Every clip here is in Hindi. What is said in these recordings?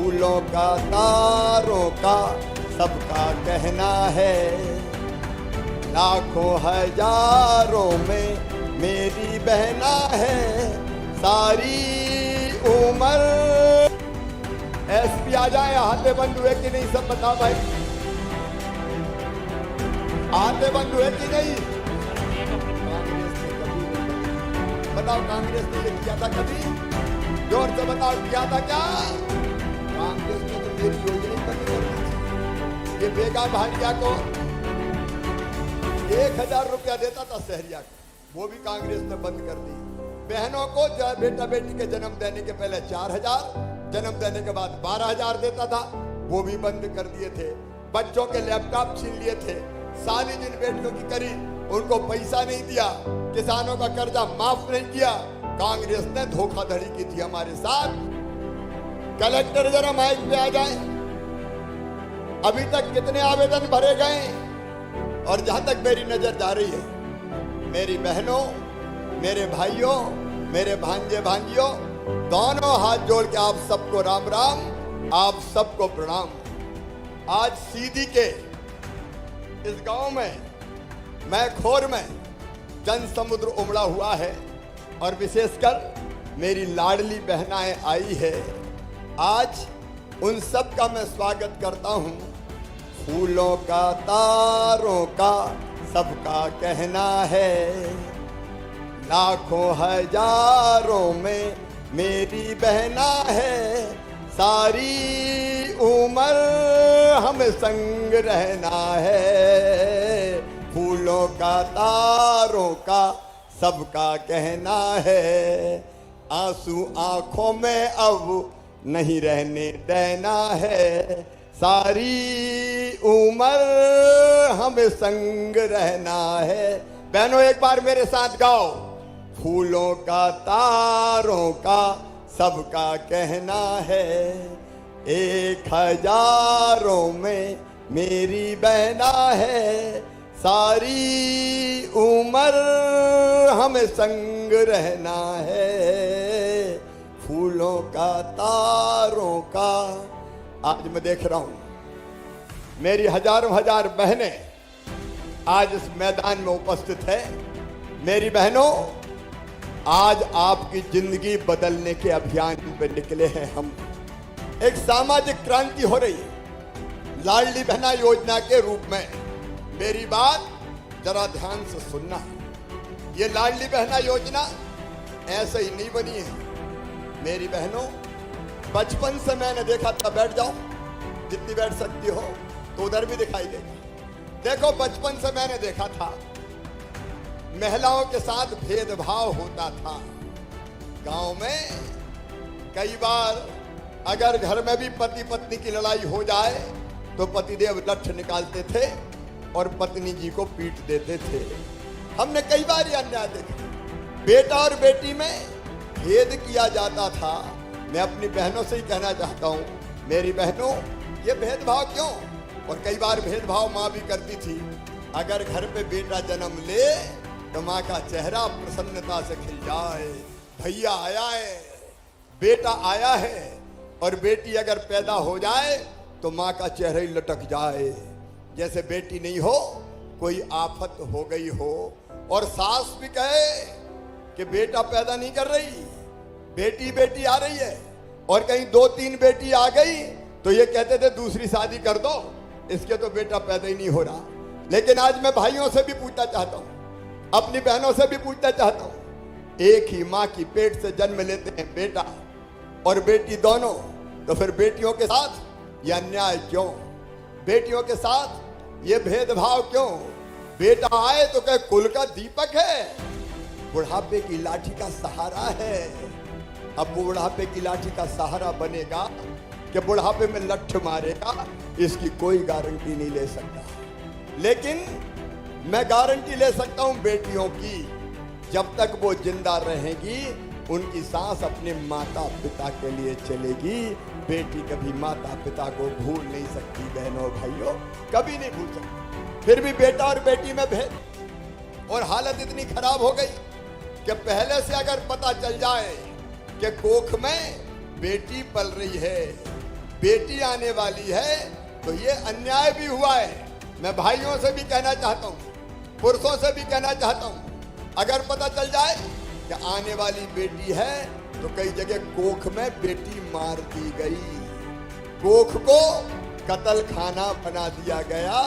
फूलों का तारों का सबका कहना है, लाखों हजारों में मेरी बहना है, सारी उम्र। एसपी आ जाए, हाथे बंद हुए कि नहीं सब बताओ भाई, हाथे बंद हुए कि नहीं? बताओ कांग्रेस ने ये किया था कभी? जोर से बताओ, किया था क्या? कांग्रेस ने तो मेरी योजना बंद कर दी थी। ये बेगा भाटिया को 1000 रुपया देता था शहरिया को, वो भी कांग्रेस ने बंद कर दी। बहनों को बेटा बेटी के जन्म देने के पहले 4000, जन्म देने के बाद 12000 देता था, वो भी बंद कर दिए थे। बच्चों के लैपटॉप छीन लिए थे। शादी जिन बेटियों की करी उनको पैसा नहीं दिया, किसानों का कर्जा माफ नहीं किया। कांग्रेस ने धोखाधड़ी की थी हमारे साथ। कलेक्टर जरा माइक पे आ जाए। अभी तक कितने आवेदन भरे गए? और जहां तक मेरी नजर जा रही है, मेरी बहनों, मेरे भाइयों, मेरे भांजे भांजियों, दोनों हाथ जोड़ के आप सबको राम राम, आप सबको प्रणाम। आज सीधी के इस गांव में, मैखोर में जन समुद्र उमड़ा हुआ है और विशेषकर मेरी लाडली बहनाएं आई है। आज उन सब का मैं स्वागत करता हूं। फूलों का तारों का सबका कहना है, लाखों हजारों में मेरी बहना है, सारी उम्र हमें संग रहना है। फूलों का तारों का सबका कहना है, आंसू आंखों में अब नहीं रहने देना है, सारी उम्र हमें संग रहना है। बहनों एक बार मेरे साथ गाओ, फूलों का तारों का सबका कहना है, 1000 में मेरी बहना है, सारी उम्र हमें संग रहना है। फूलों का तारों का। आज मैं देख रहा हूं मेरी हजारों हजार बहनें आज इस मैदान में उपस्थित है। मेरी बहनों, आज आपकी जिंदगी बदलने के अभियान पे निकले हैं हम। एक सामाजिक क्रांति हो रही है लाडली बहना योजना के रूप में। मेरी बात जरा ध्यान से सुनना। ये लाडली बहना योजना ऐसे ही नहीं बनी है मेरी बहनों। बचपन से मैंने देखा था, बैठ जाओ जितनी बैठ सकती हो, तो उधर भी दिखाई देगा। देखो, बचपन से मैंने देखा था महिलाओं के साथ भेदभाव होता था गांव में। कई बार अगर घर में भी पति पत्नी की लड़ाई हो जाए तो पतिदेव लठ निकालते थे और पत्नी जी को पीट देते थे। हमने कई बार ये अन्याय देखा। बेटा और बेटी में भेद किया जाता था। मैं अपनी बहनों से ही कहना चाहता हूँ, मेरी बहनों, ये भेदभाव क्यों? और कई बार भेदभाव माँ भी करती थी। अगर घर पे बेटा जन्म ले तो माँ का चेहरा प्रसन्नता से खिल जाए, भैया आया है, बेटा आया है। और बेटी अगर पैदा हो जाए तो माँ का चेहरा ही लटक जाए, जैसे बेटी नहीं हो, कोई आफत हो गई हो। और सास भी कहे कि बेटा पैदा नहीं कर रही, बेटी बेटी आ रही है। और कहीं 2-3 बेटी आ गई तो ये कहते थे दूसरी शादी कर दो, इसके तो बेटा पैदा ही नहीं हो रहा। लेकिन आज मैं भाइयों से भी पूछना चाहता हूँ, अपनी बहनों से भी पूछना चाहता हूँ, एक ही माँ की पेट से जन्म लेते हैं बेटा और बेटी दोनों, तो फिर बेटियों के साथ यह अन्याय क्यों? बेटियों के साथ ये भेदभाव क्यों? बेटा आए तो कहे कुल का दीपक है, बुढ़ापे की लाठी का सहारा है। अब बुढ़ापे की लाठी का सहारा बनेगा कि बुढ़ापे में लठ मारेगा, इसकी कोई गारंटी नहीं ले सकता। लेकिन मैं गारंटी ले सकता हूं बेटियों की, जब तक वो जिंदा रहेंगी उनकी सांस अपने माता पिता के लिए चलेगी। बेटी कभी माता पिता को भूल नहीं सकती। बहनों भाइयों, कभी नहीं भूल सकती। फिर भी बेटा और बेटी में भेद, और हालत इतनी खराब हो गई कि पहले से अगर पता चल जाए कि कोख में बेटी पल रही है, बेटी आने वाली है तो ये अन्याय भी हुआ है। मैं भाइयों से भी कहना चाहता हूँ, पुरुषों से भी कहना चाहता हूँ, अगर पता चल जाए कि आने वाली बेटी है तो कई जगह कोख में बेटी मार दी गई, कोख को कत्ल खाना बना दिया गया।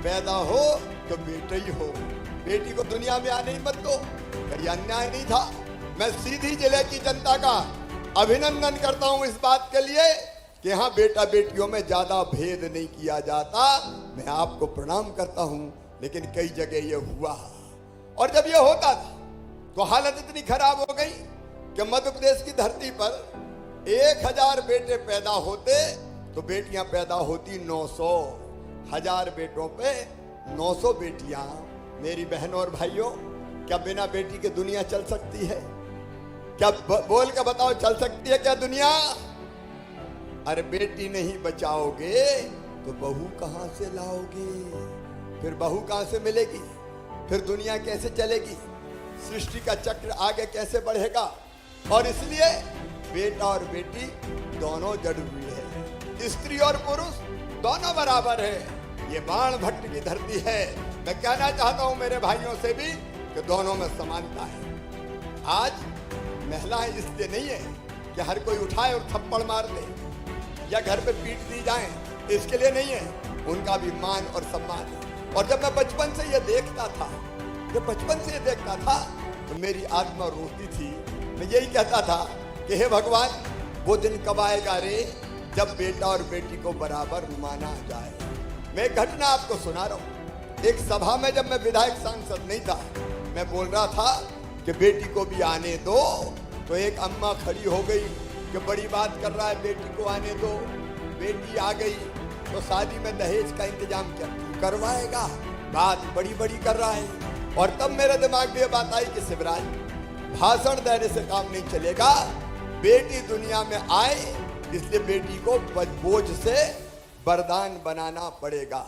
पैदा हो तो बेटे ही हो, बेटी को दुनिया में आने ही मत दो। ये अन्याय नहीं था। मैं सीधी जिले की जनता का अभिनंदन करता हूं इस बात के लिए कि यहाँ बेटा बेटियों में ज्यादा भेद नहीं किया जाता। मैं आपको प्रणाम करता हूं, लेकिन कई जगह ये हुआ, और जब ये होता था तो हालत इतनी खराब हो गई कि मध्य प्रदेश की धरती पर 1000 बेटे पैदा होते तो बेटियां पैदा होती 900। 1000 बेटों पे 900 बेटियां। मेरी बहनों और भाइयों, क्या बिना बेटी के दुनिया चल सकती है? क्या बोल के बताओ, चल सकती है क्या दुनिया? अरे बेटी नहीं बचाओगे तो बहू कहां से लाओगे? फिर बहू कहां से मिलेगी? फिर दुनिया कैसे चलेगी? सृष्टि का चक्र आगे कैसे बढ़ेगा? और इसलिए बेटा और बेटी दोनों जरूरी है। स्त्री और पुरुष दोनों बराबर है। ये बाण भट्ट की धरती है। मैं कहना चाहता हूं मेरे भाइयों से भी कि दोनों में समानता है। आज महिलाएं इसलिए नहीं है कि हर कोई उठाए और थप्पड़ मार दे या घर पे पीट दी जाए, इसके लिए नहीं है। उनका भी मान और सम्मान है। और जब मैं बचपन से ये देखता था, तो मेरी आत्मा रोती थी। मैं यही कहता था कि हे भगवान, वो दिन कब आएगा रे जब बेटा और बेटी को बराबर माना जाए। मैं एक घटना आपको सुना रहा हूँ। एक सभा में जब मैं विधायक सांसद नहीं था, मैं बोल रहा था कि बेटी को भी आने दो, तो एक अम्मा खड़ी हो गई कि बड़ी बात कर रहा है, बेटी को आने दो। बेटी आ गई तो शादी में दहेज का इंतजाम करवाएगा, बात बड़ी बड़ी कर रहा है। और तब मेरे दिमाग में ये बात आई कि शिवराज, भाषण देने से काम नहीं चलेगा। बेटी दुनिया में आए, इसलिए बेटी को बोझ से वरदान बनाना पड़ेगा।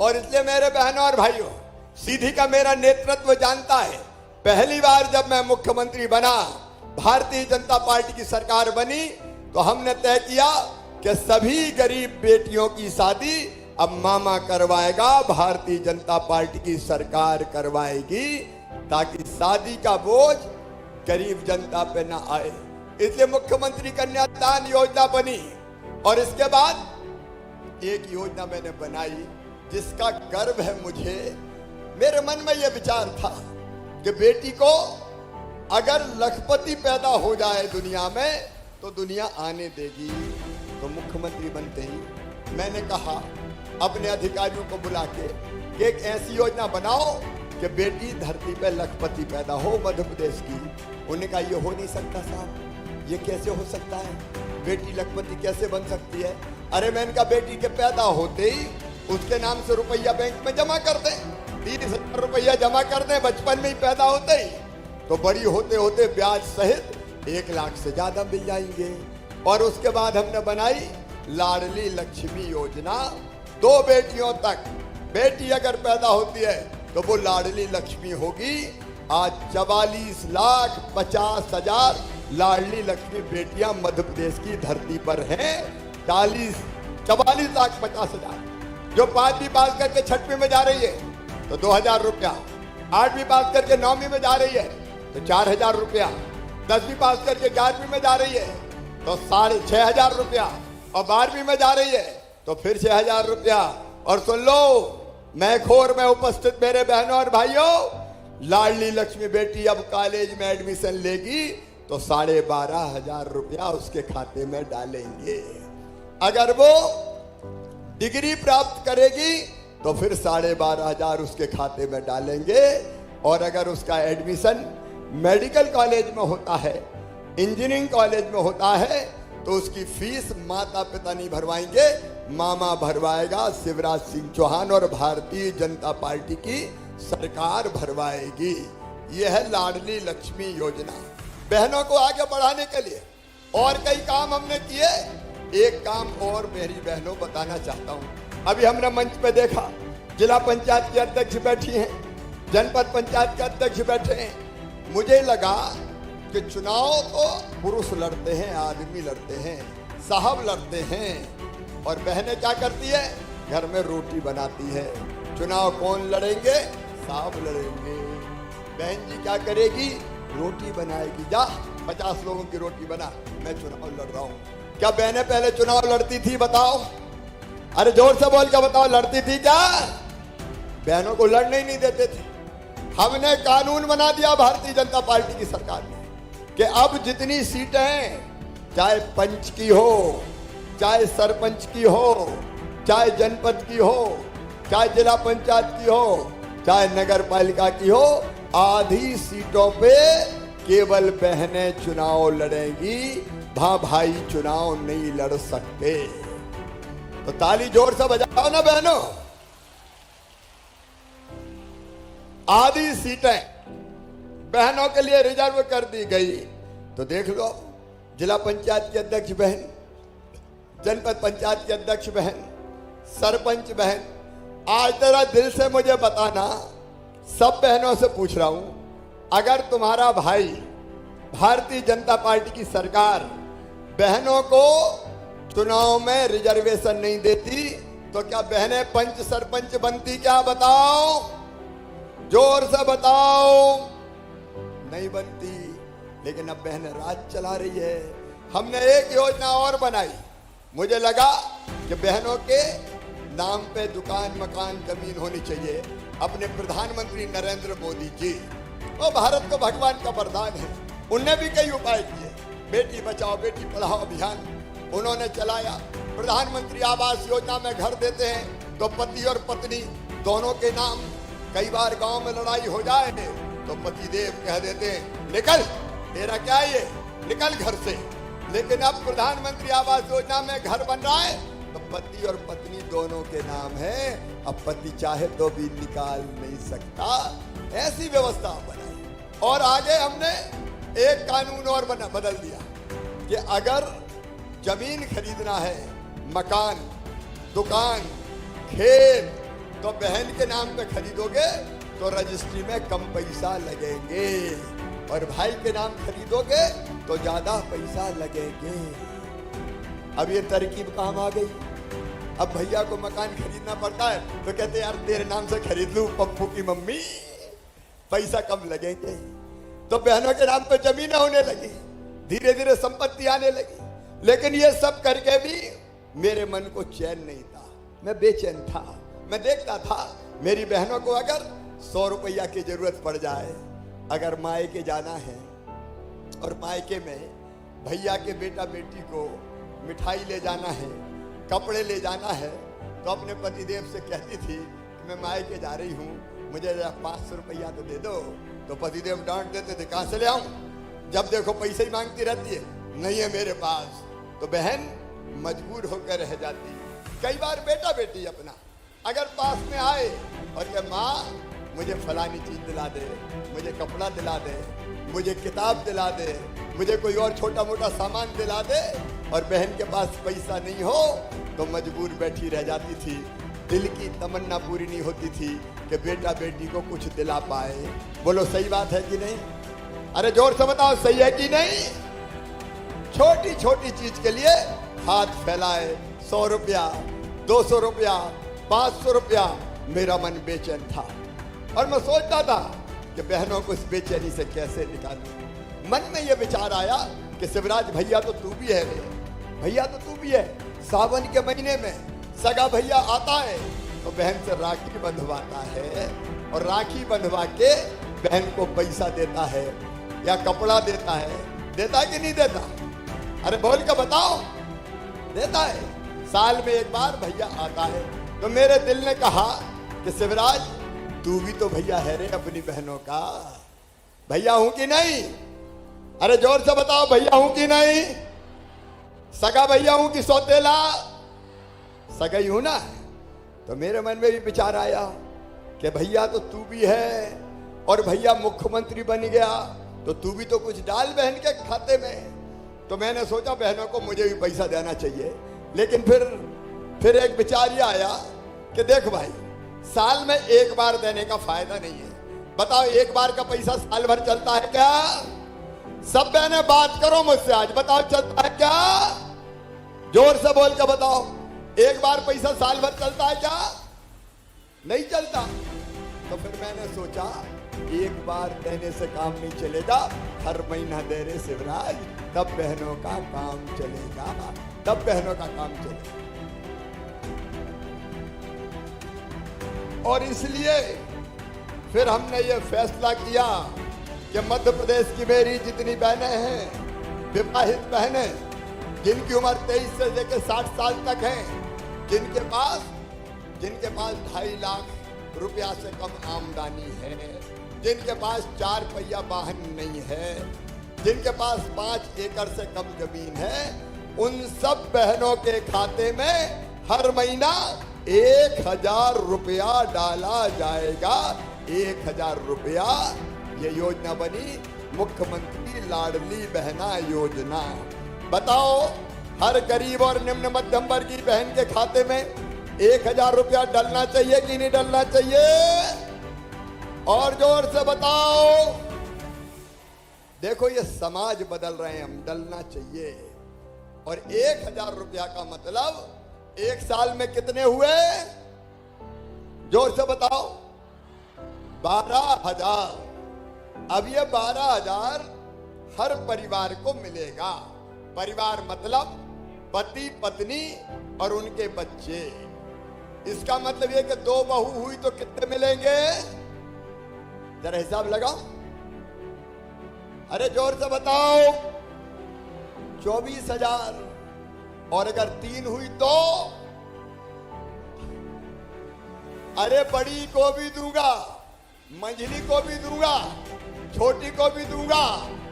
और इसलिए मेरे बहनों और भाइयों, सीधी का मेरा नेतृत्व जानता है। पहली बार जब मैं मुख्यमंत्री बना, भारतीय जनता पार्टी की सरकार बनी, तो हमने तय किया कि सभी गरीब बेटियों की शादी अब मामा करवाएगा, भारतीय जनता पार्टी की सरकार करवाएगी, ताकि शादी का बोझ गरीब जनता पे ना आए। इसलिए मुख्यमंत्री कन्यादान योजना बनी। और इसके बाद एक योजना मैंने बनाई जिसका गर्व है मुझे। मेरे मन में यह विचार था कि बेटी को अगर लखपति पैदा हो जाए दुनिया में तो दुनिया आने देगी। तो मुख्यमंत्री बनते ही मैंने कहा अपने अधिकारियों को बुला के कि एक ऐसी योजना बनाओ कि बेटी धरती पे लखपति पैदा हो मध्य प्रदेश की। उन्होंने कहा ये हो नहीं सकता साहब, ये कैसे हो सकता है, बेटी लखपति कैसे बन सकती है? अरे मैंने कहा बेटी के पैदा होते ही उसके नाम से रुपया बैंक में जमा कर दें, 30,000 रुपया जमा कर दें बचपन में ही पैदा होते ही, तो बड़ी होते होते ब्याज सहित 1 लाख से ज्यादा मिल जाएंगे। और उसके बाद हमने बनाई लाडली लक्ष्मी योजना। 2 बेटियों तक बेटी अगर पैदा होती है तो वो लाडली लक्ष्मी होगी। आज 44,50,000 लाडली लक्ष्मी बेटियां मध्य प्रदेश की धरती पर हैं। 44,50,000 जो 5वीं पास करके 6वीं में जा रही है तो 2,000 रुपया, 8वीं पास करके 9वीं में जा रही है तो 4,000 रुपया, 10वीं पास करके 11वीं में जा रही है तो 6,500 रुपया, और 12वीं में जा रही है तो फिर 6,000 रुपया। और सुन लो, मैं खोर में उपस्थित मेरे बहनों और भाइयों, लाडली लक्ष्मी बेटी अब कॉलेज में एडमिशन लेगी तो 12,500 रुपया उसके खाते में डालेंगे। अगर वो डिग्री प्राप्त करेगी तो फिर 12,500 उसके खाते में डालेंगे। और अगर उसका एडमिशन मेडिकल कॉलेज में होता है, इंजीनियरिंग कॉलेज में होता है, तो उसकी फीस माता पिता नहीं भरवाएंगे, मामा भरवाएगा। शिवराज सिंह चौहान और भारतीय जनता पार्टी की सरकार भरवाएगी। यह है लाडली लक्ष्मी योजना। बहनों को आगे बढ़ाने के लिए और कई काम हमने किए। एक काम और मेरी बहनों बताना चाहता हूं। अभी हमने मंच पे देखा जिला पंचायत के अध्यक्ष बैठी हैं, जनपद पंचायत के अध्यक्ष बैठे हैं। मुझे लगा कि चुनाव तो पुरुष लड़ते हैं, आदमी लड़ते हैं, साहब लड़ते हैं, और बहनें क्या करती है? घर में रोटी बनाती है। चुनाव कौन लड़ेंगे? साहब लड़ेंगे। बहन जी क्या करेगी? रोटी बनाएगी। जा 50 लोगों की रोटी बना, मैं चुनाव लड़ रहा हूं। क्या बहनें पहले चुनाव लड़ती थी? बताओ, अरे जोर से बोल के बताओ, लड़ती थी क्या? बहनों को लड़ने ही नहीं देते थे। हमने कानून बना दिया भारतीय जनता पार्टी की सरकार ने कि अब जितनी सीटें, चाहे पंच की हो, चाहे सरपंच की हो, चाहे जनपद की हो, चाहे जिला पंचायत की हो, चाहे नगर पालिका की हो, आधी सीटों पे केवल बहनें चुनाव लड़ेंगी। भाई चुनाव नहीं लड़ सकते। तो ताली जोर से बजाओ ना बहनों। आधी सीटें बहनों के लिए रिजर्व कर दी गई। तो देख लो, जिला पंचायत की अध्यक्ष बहन, जनपद पंचायत की अध्यक्ष बहन, सरपंच बहन, आज तेरा दिल से मुझे बताना, सब बहनों से पूछ रहा हूं, अगर तुम्हारा भाई भारतीय जनता पार्टी की सरकार बहनों को चुनाव में रिजर्वेशन नहीं देती तो क्या बहनें पंच सरपंच बनती? क्या बताओ, जोर से बताओ। नहीं बनती। लेकिन अब बहनें राज चला रही है। हमने एक योजना और बनाई। मुझे लगा कि बहनों के नाम पे दुकान, मकान, जमीन होनी चाहिए। अपने प्रधानमंत्री नरेंद्र मोदी जी, वो भारत को भगवान का वरदान है, उनने भी कई उपाय किए। बेटी बचाओ बेटी पढ़ाओ अभियान उन्होंने चलाया। प्रधानमंत्री आवास योजना में घर देते हैं तो पति और पत्नी दोनों के नाम। कई बार गांव में लड़ाई हो जाए तो पतिदेव कह देते हैं, निकल, तेरा क्या ये, निकल घर से। लेकिन अब प्रधानमंत्री आवास योजना में घर बन रहा है तो पति और पत्नी दोनों के नाम है। अब पति चाहे तो भी निकाल नहीं सकता। ऐसी व्यवस्था बनाई। और आगे हमने एक कानून और बदल दिया कि अगर जमीन खरीदना है, मकान, दुकान, खेत, तो बहन के नाम पे खरीदोगे तो रजिस्ट्री में कम पैसा लगेंगे, और भाई के नाम खरीदोगे तो ज्यादा पैसा लगेंगे। अब ये तरकीब काम आ गई। अब भैया को मकान खरीदना पड़ता है तो कहते यार तेरे नाम से खरीद लूं पप्पू की मम्मी, पैसा कम लगेंगे। तो बहनों के नाम पे जमीनें होने लगी, धीरे धीरे संपत्ति आने लगी। लेकिन ये सब करके भी मेरे मन को चैन नहीं था, मैं बेचैन था। मैं देखता था मेरी बहनों को अगर 100 रुपया की जरूरत पड़ जाए, अगर मायके जाना है और मायके में भैया के बेटा बेटी को मिठाई ले जाना है, कपड़े ले जाना है, तो अपने पतिदेव से कहती थी कि मैं मायके जा रही हूँ, मुझे 500 रुपया तो दे दो। तो पतिदेव डांट देते थे, कहाँ से ले आऊं, जब देखो पैसे ही मांगती रहती है, नहीं है मेरे पास। तो बहन मजबूर होकर रह जाती। कई बार बेटा बेटी अपना अगर पास में आए और कहे माँ मुझे फलानी चीज दिला दे, मुझे कपड़ा दिला दे, मुझे किताब दिला दे, मुझे कोई और छोटा मोटा सामान दिला दे, और बहन के पास पैसा नहीं हो तो मजबूर बैठी रह जाती थी। दिल की तमन्ना पूरी नहीं होती थी कि बेटा बेटी को कुछ दिला पाए। बोलो सही बात है कि नहीं? अरे जोर से बताओ, सही है कि नहीं? छोटी छोटी चीज के लिए हाथ फैलाए, 100 रुपया, 200 रुपया, 500 रुपया। मेरा मन बेचैन था और मैं सोचता था कि बहनों को इस बेचैनी से कैसे निकालूं। मन में यह विचार आया कि शिवराज भैया तो तू भी है रे, भैया तो तू भी है। सावन के महीने में सगा भैया आता है तो बहन से राखी बंधवाता है, और राखी बंधवा के बहन को पैसा देता है या कपड़ा देता है। देता है कि नहीं देता? अरे बोल के बताओ, देता है। साल में एक बार भैया आता है। तो मेरे दिल ने कहा कि शिवराज तू भी तो भैया है रे अपनी बहनों का। भैया हूं कि नहीं? अरे जोर से बताओ, भैया हूं कि नहीं? सगा भैया हूं कि सौतेला? सगा ही हूं ना। तो मेरे मन में भी विचार आया कि भैया तो तू भी है, और भैया मुख्यमंत्री बन गया तो तू भी तो कुछ डाल बहन के खाते में। तो मैंने सोचा बहनों को मुझे भी पैसा देना चाहिए। लेकिन फिर एक विचार ये आया कि देख भाई, साल में एक बार देने का फायदा नहीं है। बताओ एक बार का पैसा साल भर चलता है क्या? सब बहनें बात करो मुझसे आज, बताओ चलता है क्या? जोर से बोल के बताओ, बार पैसा साल भर चलता है क्या? नहीं चलता। तो फिर मैंने सोचा एक बार देने से काम नहीं चलेगा, हर महीना दे रहे शिवराज, तब बहनों का काम चलेगा, तब बहनों का काम चलेगा। और इसलिए फिर हमने ये फैसला किया कि मध्य प्रदेश की मेरी जितनी बहनें हैं, विवाहित बहनें, जिनकी उम्र 23 से लेकर 60 साल तक है, जिनके पास 2.5 लाख रुपया से कम आमदनी है, जिनके पास 4 पहिया वाहन नहीं है, जिनके पास 5 एकड़ से कम जमीन है, उन सब बहनों के खाते में हर महीना 1000 रुपया डाला जाएगा। 1000 रुपया। ये योजना बनी मुख्यमंत्री लाडली बहना योजना। बताओ, हर गरीब और निम्न मध्यम वर्ग की बहन के खाते में 1000 रुपया डलना चाहिए कि नहीं डलना चाहिए? और जोर से बताओ। देखो, ये समाज बदल रहे हैं हम, डलना चाहिए। और 1000 रुपया का मतलब 1 साल में कितने हुए? जोर से बताओ। 12,000। अब ये 12,000 हर परिवार को मिलेगा। परिवार मतलब पति पत्नी और उनके बच्चे। इसका मतलब ये कि 2 बहू हुई तो कितने मिलेंगे? जरा हिसाब लगाओ। अरे जोर से बताओ। 24,000। और अगर 3 हुई तो? अरे बड़ी को भी दूंगा, मंझली को भी दूंगा, छोटी को भी दूंगा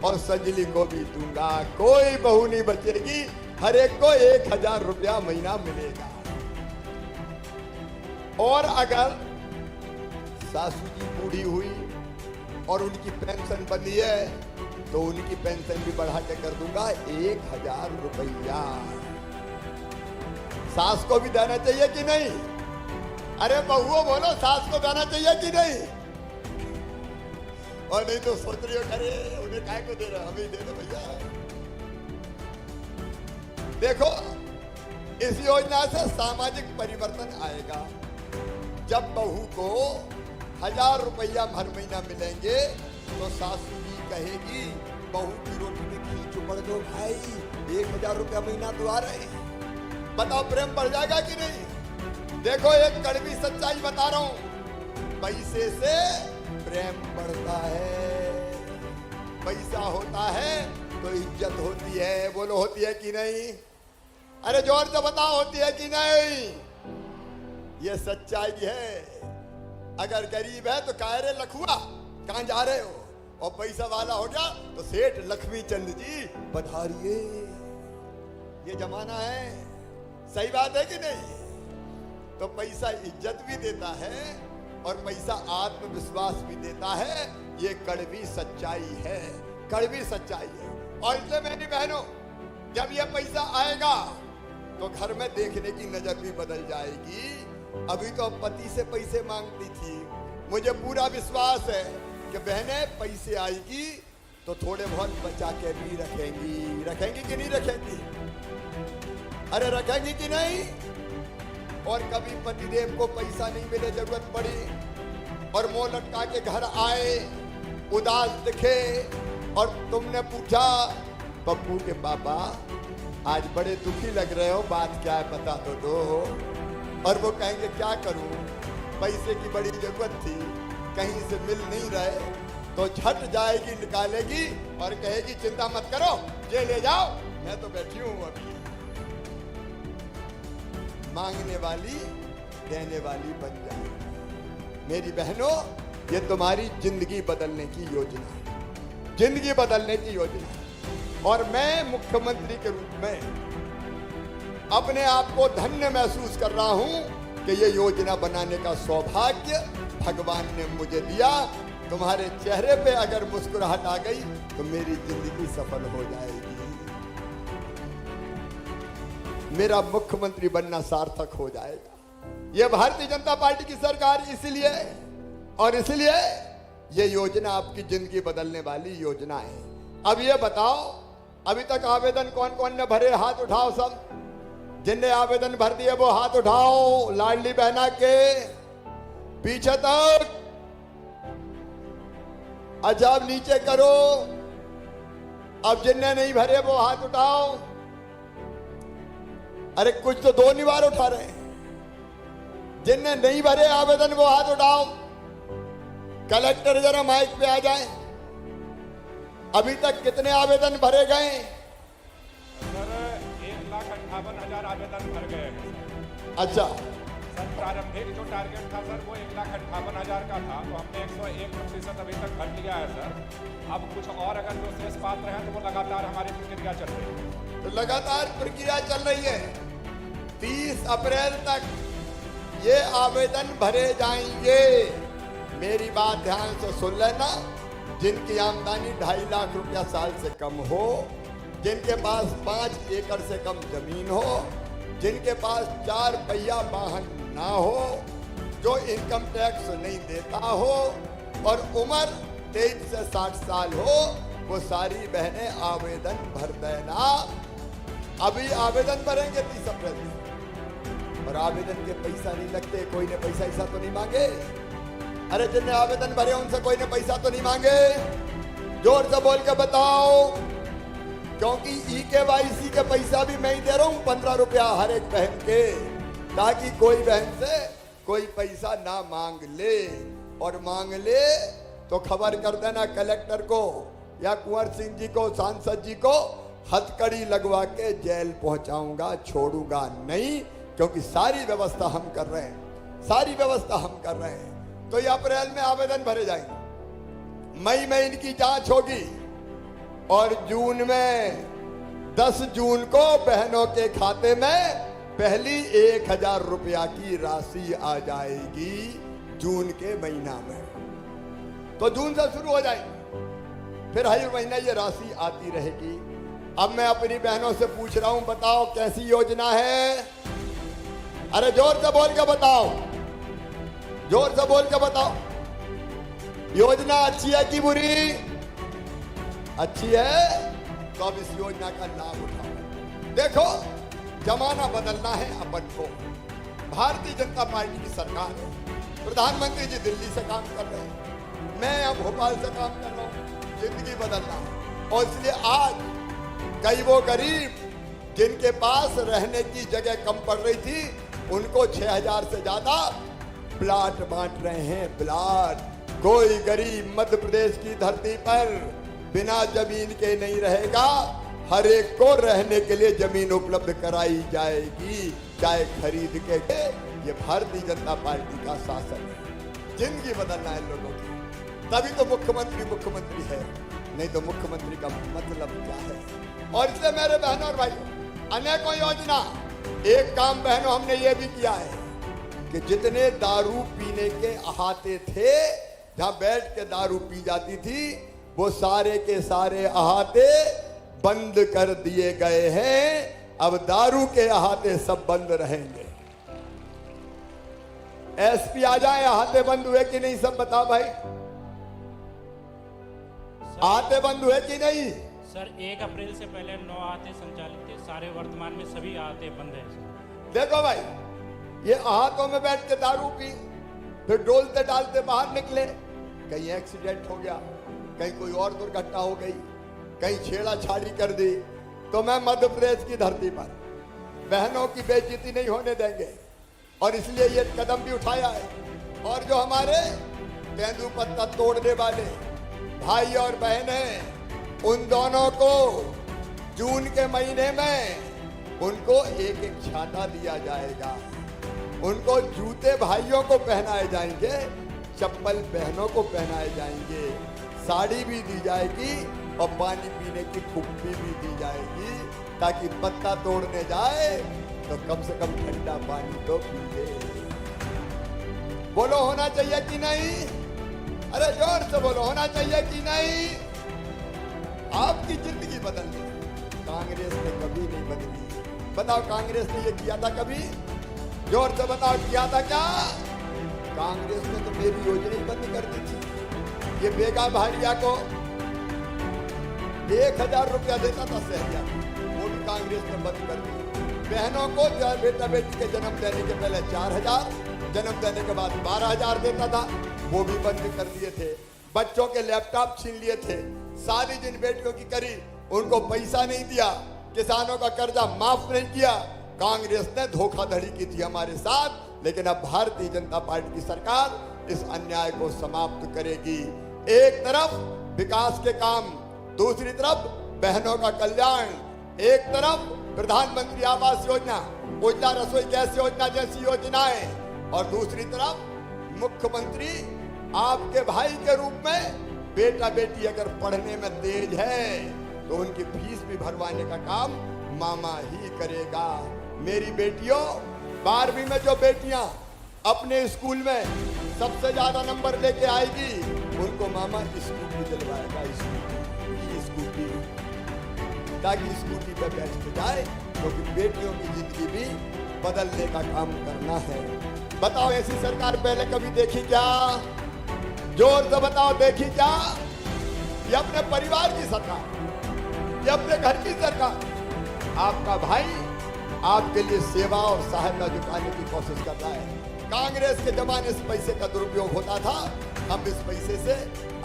और संजली को भी दूंगा। कोई बहू नहीं बचेगी, हर एक को 1000 रुपया महीना मिलेगा। और अगर सासू जी बूढ़ी हुई और उनकी पेंशन बनी है तो उनकी पेंशन भी बढ़ा के कर दूंगा 1000 रुपया। सास को भी देना चाहिए कि नहीं? अरे बहुओं बोलो, सास को देना चाहिए कि नहीं? और नहीं तो सोच रही हो, अरे उन्हें काय को दे रहा, हमें ही दे दो भैया। देखो, इस योजना से सामाजिक परिवर्तन आएगा। जब बहू को 1000 रुपया हर महीना मिलेंगे तो सासू जी कहेगी, बहू की रोटी में घी चुपड़ दो भाई, 1000 रुपया महीना तो आ रहे। बताओ, प्रेम बढ़ जाएगा कि नहीं? देखो, एक कड़वी सच्चाई बता रहा हूं, पैसे से प्रेम बढ़ता है। पैसा होता है तो इज्जत होती है। बोलो, होती है कि नहीं? अरे जोर से बताओ, होती है कि नहीं? ये सच्चाई है। अगर गरीब है तो कह रहे लखुआ कहां जा रहे हो, और पैसा वाला हो गया तो सेठ लक्ष्मी चंद जी पधारिए। ये जमाना है। सही बात है कि नहीं? तो पैसा इज्जत भी देता है और पैसा आत्मविश्वास भी देता है। ये कड़वी सच्चाई है, कड़वी सच्चाई है। और इसलिए मेरी बहनों, जब ये पैसा आएगा तो घर में देखने की नजर भी बदल जाएगी। अभी तो पति से पैसे मांगती थी। मुझे पूरा विश्वास है कि बहनें पैसे आएगी तो थोड़े बहुत बचा के भी रखेंगी। रखेंगी कि नहीं रखेंगी? अरे रखेंगी कि नहीं? और कभी पतिदेव को पैसा नहीं मिले, जरूरत पड़ी और मुंह लटका के घर आए, उदास दिखे और तुमने पूछा, पप्पू के पापा आज बड़े दुखी लग रहे हो, बात क्या है बता तो दो। और वो कहेंगे क्या करूं, पैसे की बड़ी जरूरत थी, कहीं से मिल नहीं रहे, तो झट जाएगी, निकालेगी और कहेगी चिंता मत करो, ये ले जाओ, मैं तो बैठी हूं अभी। मांगने वाली देने वाली बन जाए। मेरी बहनों, ये तुम्हारी जिंदगी बदलने की योजना है, जिंदगी बदलने की योजना है। और मैं मुख्यमंत्री के रूप में अपने आप को धन्य महसूस कर रहा हूं कि ये योजना बनाने का सौभाग्य भगवान ने मुझे दिया। तुम्हारे चेहरे पे अगर मुस्कुराहट आ गई तो मेरी जिंदगी सफल हो जाएगी, मेरा मुख्यमंत्री बनना सार्थक हो जाएगा। यह भारतीय जनता पार्टी की सरकार इसलिए, और इसलिए यह योजना आपकी जिंदगी बदलने वाली योजना है। अब ये बताओ, अभी तक आवेदन कौन कौन ने भरे, हाथ उठाओ सब। जिनने आवेदन भर दिए वो हाथ उठाओ, लाडली बहना के पीछे तक। अच्छा अब नीचे करो। अब जिनने नहीं भरे वो हाथ उठाओ। अरे कुछ तो दो निवार उठा रहे हैं। जिनने नहीं भरे आवेदन वो हाथ उठाओ। कलेक्टर जरा माइक पे आ जाए। अभी तक कितने आवेदन भरे गए? सर 1,58,000 आवेदन भर गए हैं। अच्छा सर प्रारंभिक जो टारगेट था सर वो 1,58,000 का था, तो हमने 101% अभी तक भर लिया है सर। अब कुछ और अगर जो शेष पात्र हैं तो वो लगातार हमारी प्रक्रिया चल रही है। तो लगातार प्रक्रिया चल रही है। 30 अप्रैल तक ये आवेदन भरे जाएंगे। मेरी बात ध्यान से सुन लेना। जिनकी आमदनी 2.5 लाख रुपया साल से कम हो, जिनके पास 5 एकड़ से कम जमीन हो, जिनके पास 4 पहिया वाहन ना हो, जो इनकम टैक्स नहीं देता हो और उम्र 23 से 60 साल हो, वो सारी बहनें आवेदन भर देना। अभी आवेदन भरेंगे 30 अप्रैल में और आवेदन के पैसा नहीं लगते। कोई ने पैसा ऐसा तो नहीं मांगे? अरे जिनने आवेदन भरे उनसे कोई ने पैसा तो नहीं मांगे? जोर से बोल के बताओ। क्योंकि EKYC के पैसा भी मैं ही दे रहा हूं 15 रुपया हर एक बहन के, ताकि कोई बहन से कोई पैसा ना मांग ले, और मांग ले तो खबर कर देना कलेक्टर को या कुंवर सिंह जी को, सांसद जी को। हथकड़ी लगवा के जेल पहुंचाऊंगा, छोड़ूंगा नहीं। क्योंकि सारी व्यवस्था हम कर रहे हैं, सारी व्यवस्था हम कर रहे हैं। तो ये अप्रैल में आवेदन भरे जाएंगे, मई में इनकी जांच होगी और जून में 10 जून को बहनों के खाते में पहली 1,000 रुपया की राशि आ जाएगी जून के महीना में। तो जून से शुरू हो जाएगी, फिर हर महीना ये राशि आती रहेगी। अब मैं अपनी बहनों से पूछ रहा हूं, बताओ कैसी योजना है? अरे जोर से बोल के बताओ, जोर से बोल के बताओ। योजना अच्छी है कि बुरी? अच्छी है तो अब इस योजना का लाभ उठाओ। देखो जमाना बदलना है अपन को। भारतीय जनता पार्टी की सरकार है, प्रधानमंत्री जी दिल्ली से काम कर रहे हैं, मैं अब भोपाल से काम कर रहा हूँ। जिंदगी बदलना है और इसलिए आज कई वो गरीब जिनके पास रहने की जगह कम पड़ रही थी, उनको 6,000 से ज्यादा प्लाट बांट रहे हैं। प्लाट। कोई गरीब मध्य प्रदेश की धरती पर बिना जमीन के नहीं रहेगा। हर एक को रहने के लिए जमीन उपलब्ध कराई जाएगी, चाहे खरीद के। ये भारतीय जनता पार्टी का शासन है। जिंदगी बदलना है लोगों की, तभी तो मुख्यमंत्री मुख्यमंत्री है, नहीं तो मुख्यमंत्री का मतलब क्या है? और इसलिए मेरे बहनों और भाइयों, अनेकों योजना। एक काम बहनों हमने ये भी किया है कि जितने दारू पीने के अहाते थे, जहां बैठ के दारू पी जाती थी, वो सारे के सारे अहाते बंद कर दिए गए हैं। अब दारू के अहाते सब बंद रहेंगे। SP आ जाए, अहाते बंद हुए कि नहीं सब बताओ भाई। अहाते बंद हुए कि नहीं? सर 1 अप्रैल से पहले 9 आहते संचालित थे, सारे वर्तमान में सभी आहते बंद है। देखो भाई, ये अहातों में बैठ के दारू पी, फिर डोलते डालते बाहर निकले, कहीं एक्सीडेंट हो गया, कहीं कोई और दुर्घटना हो गई, कहीं छेड़ाछाड़ी कर दी, तो मैं मध्य प्रदेश की धरती पर बहनों की बेइज्जती नहीं होने देंगे। और इसलिए ये कदम भी उठाया है। और जो हमारे तेंदुपत्ता तोड़ने वाले भाई और बहन हैं, उन दोनों को जून के महीने में उनको एक एक छाता दिया जाएगा। उनको जूते भाइयों को पहनाए जाएंगे, चप्पल बहनों को पहनाए जाएंगे, साड़ी भी दी जाएगी और पानी पीने की कुप्पी भी दी जाएगी, ताकि पत्ता तोड़ने जाए तो कम से कम ठंडा पानी तो पी ले। बोलो होना चाहिए कि नहीं? अरे जोर से बोलो, होना चाहिए कि नहीं? आपकी जिंदगी बदलनी, कांग्रेस ने कभी नहीं बदली। बताओ कांग्रेस ने ये किया था कभी? जोर से बताओ, किया था क्या? कांग्रेस ने तो मेरी योजना ही बंद कर दी थी। ये बेगा भारिया को 1,000 रुपया देता था सहरिया, वो भी कांग्रेस ने बंद कर दी। बहनों को बेटा बेटी के जन्म देने के पहले 4,000, जन्म देने के बाद 12,000 देता था, वो भी बंद कर दिए थे। बच्चों के लैपटॉप छीन लिए थे। शादी जिन बेटियों की करी उनको पैसा नहीं दिया, किसानों का कर्जा माफ नहीं किया। कांग्रेस ने धोखाधड़ी की थी हमारे साथ, लेकिन अब भारतीय जनता पार्टी की सरकार इस अन्याय को समाप्त करेगी। एक तरफ विकास के काम, दूसरी तरफ बहनों का कल्याण, एक तरफ प्रधानमंत्री आवास योजना, उज्ज्वला रसोई गैस योजना जैसी योजनाएं, और दूसरी तरफ मुख्यमंत्री आपके भाई के रूप में बेटा बेटी अगर पढ़ने में तेज है तो उनकी फीस भी भरवाने का काम मामा ही करेगा। मेरी बेटियों, 12वीं में जो बेटियां अपने स्कूल में सबसे ज्यादा नंबर लेके आएगी उनको मामा स्कूटी दिलवाएगा, स्कूटी, ताकि स्कूटी पर बैठ के जाए, क्योंकि बेटियों की जिंदगी भी बदलने का काम करना है। बताओ ऐसी सरकार पहले कभी देखी क्या? जोर से बताओ, देखी क्या? ये अपने परिवार की सरकार, ये अपने घर की सरकार। आपका भाई आपके लिए सेवा और सहायता जुटाने की कोशिश कर रहा है। कांग्रेस के जमाने से पैसे का दुरुपयोग होता था, हम इस पैसे से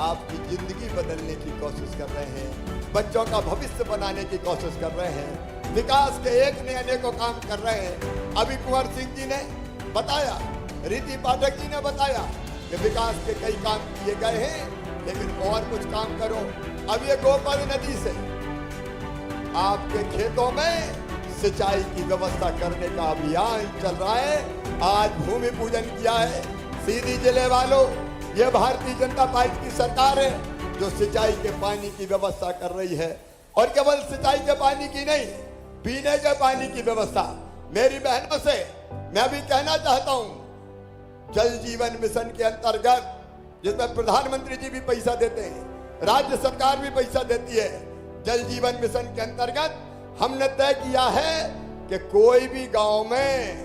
आपकी जिंदगी बदलने की कोशिश कर रहे हैं, बच्चों का भविष्य बनाने की कोशिश कर रहे हैं, विकास के एक ने अनेकों काम कर रहे हैं। अभी कुंवर सिंह जी ने बताया, रीति पाठक जी ने बताया कि विकास के कई काम किए गए हैं, लेकिन और कुछ काम करो। अब ये गोपाल नदी से आपके खेतों में सिंचाई की व्यवस्था करने का अभियान चल रहा है। आज भूमि पूजन किया है। सीधी जिले वालों, ये भारतीय जनता पार्टी की सरकार है जो सिंचाई के पानी की व्यवस्था कर रही है, और केवल सिंचाई के पानी की नहीं, पीने के पानी की व्यवस्था। मेरी बहनों से मैं भी कहना चाहता हूं, जल जीवन मिशन के अंतर्गत, जिसमें प्रधानमंत्री जी भी पैसा देते हैं, राज्य सरकार भी पैसा देती है, जल जीवन मिशन के अंतर्गत हमने तय किया है कि कोई भी गांव में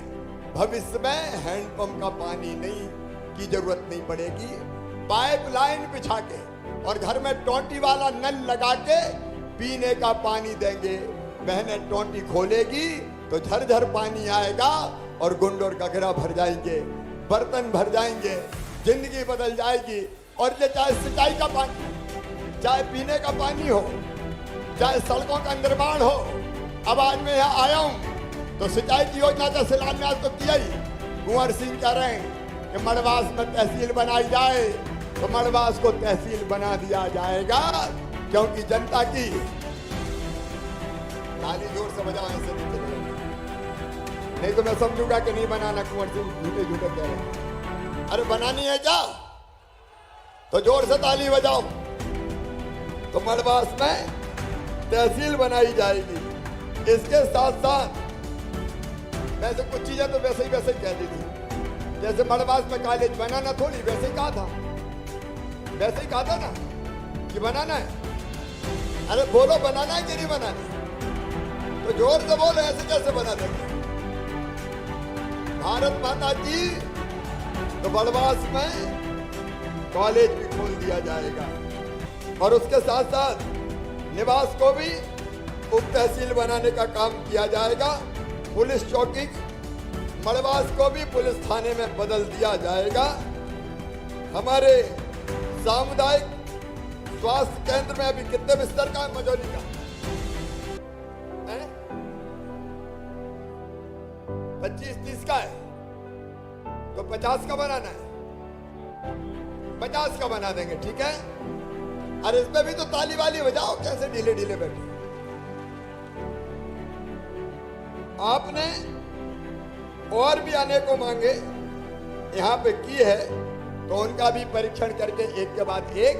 भविष्य में हैंडपंप का पानी नहीं की जरूरत नहीं पड़ेगी। पाइपलाइन बिछा के और घर में टोंटी वाला नल लगा के पीने का पानी देंगे। बहनें टोंटी खोलेगी तो झरझर पानी आएगा और गुंडोर गगरा भर जाएंगे, बर्तन भर जाएंगे, जिंदगी बदल जाएगी। और ये चाहे सिंचाई का पानी, चाहे पीने का पानी हो, चाहे सड़कों का निर्माण हो। अब आज मैं यहाँ आया हूँ तो सिंचाई की योजना का शिलान्यास तो किया ही। कुंवर सिंह कह रहे हैं कि मड़वास में तहसील बनाई जाए, तो मड़वास को तहसील बना दिया जाएगा, क्योंकि जनता की ताली जोर से बजाओ, ऐसे नहीं चलेगा, नहीं तो मैं समझूंगा कि नहीं बनाना। कुंवर सिंह झूठे झूठे कह रहे हैं। अरे बनानी है क्या तो जोर से ताली बजाओ। तो मड़वास में तहसील बनाई जाएगी। इसके साथ साथ वैसे कुछ चीजें तो वैसे ही कह दी थी, जैसे मड़वास में कॉलेज बनाना थोड़ी, वैसे ही कहा था, वैसे ही कहा था ना कि बनाना है। अरे बोलो बनाना है कि नहीं बनाना, तो जोर से बोलो, ऐसे कैसे बना देंगे। भारत माता की तो मड़वास में कॉलेज भी खोल दिया जाएगा, और उसके साथ साथ निवास को भी उप तहसील बनाने का काम किया जाएगा। पुलिस चौकी मड़वास को भी पुलिस थाने में बदल दिया जाएगा। हमारे सामुदायिक स्वास्थ्य केंद्र में अभी कितने बिस्तर का है मजौली का? 25-30 का है, तो 50 का बनाना है, 50 का बना देंगे, ठीक है। अरे इसमें भी तो ताली वाली बजाओ, कैसे ढीले ढीले बैठे। आपने और भी अनेकों मांगे यहाँ पे की है, तो उनका भी परीक्षण करके एक के बाद एक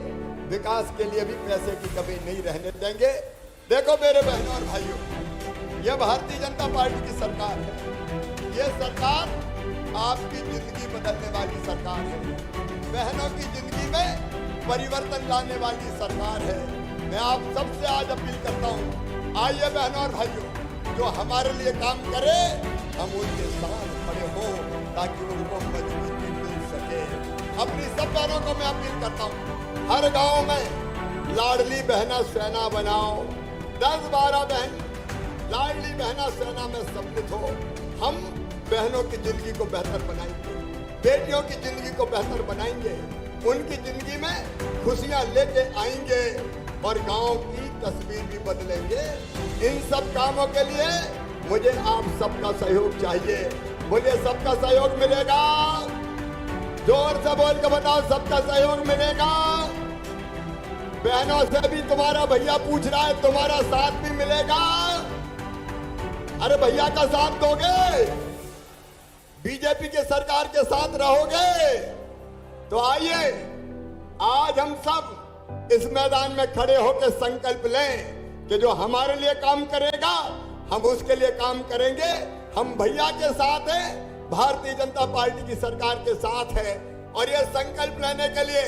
विकास के लिए भी पैसे की कमी नहीं रहने देंगे। देखो मेरे बहनों और भाइयों, यह भारतीय जनता पार्टी की सरकार है। यह सरकार आपकी जिंदगी बदलने वाली सरकार है, बहनों की जिंदगी में परिवर्तन लाने वाली सरकार है। मैं आप सबसे आज अपील करता हूँ, आइए बहनों और भाइयों, जो हमारे लिए काम करे हम उनके साथ खड़े हों, ताकि उनको मजबूती मिल सके। अपनी सब बहनों को मैं अपील करता हूँ, हर गांव में लाडली बहना सेना बनाओ। 10-12 बहन लाडली बहना सेना में सम्मिलित हो। हम बहनों की जिंदगी को बेहतर बनाएंगे, बेटियों की जिंदगी को बेहतर बनाएंगे, उनकी जिंदगी में खुशियां लेके आएंगे और गांव की तस्वीर भी बदलेंगे। इन सब कामों के लिए मुझे आप सबका सहयोग चाहिए। मुझे सबका सहयोग मिलेगा? जोर से बोल के बताओ, सबका सहयोग मिलेगा? बहनों से भी तुम्हारा भैया पूछ रहा है, तुम्हारा साथ भी मिलेगा? अरे भैया का साथ दोगे? बीजेपी के सरकार के साथ रहोगे? तो आइए आज हम सब इस मैदान में खड़े होकर संकल्प लें कि जो हमारे लिए काम करेगा हम उसके लिए काम करेंगे। हम भैया के साथ हैं, भारतीय जनता पार्टी की सरकार के साथ है। और ये संकल्प लेने के लिए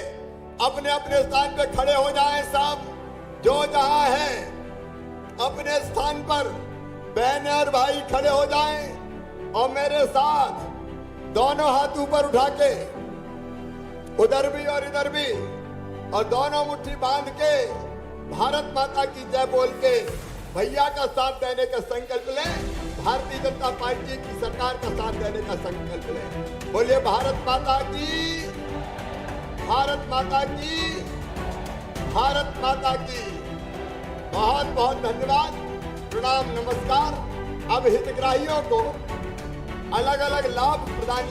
अपने अपने स्थान पे खड़े हो जाएं सब, जो जहां है अपने स्थान पर बहनें और भाई खड़े हो जाएं और मेरे साथ दोनों हाथ ऊपर उठा के, उधर भी और इधर भी, और दोनों मुट्ठी बांध के भारत माता की जय बोल के भैया का साथ देने का संकल्प लें। भारतीय जनता पार्टी की सरकार का साथ देने का संकल्प लें। बोलिए भारत माता की, भारत माता की, भारत माता की। बहुत बहुत धन्यवाद, प्रणाम, नमस्कार। अब हितग्राहियों को अलग अलग लाभ प्रदान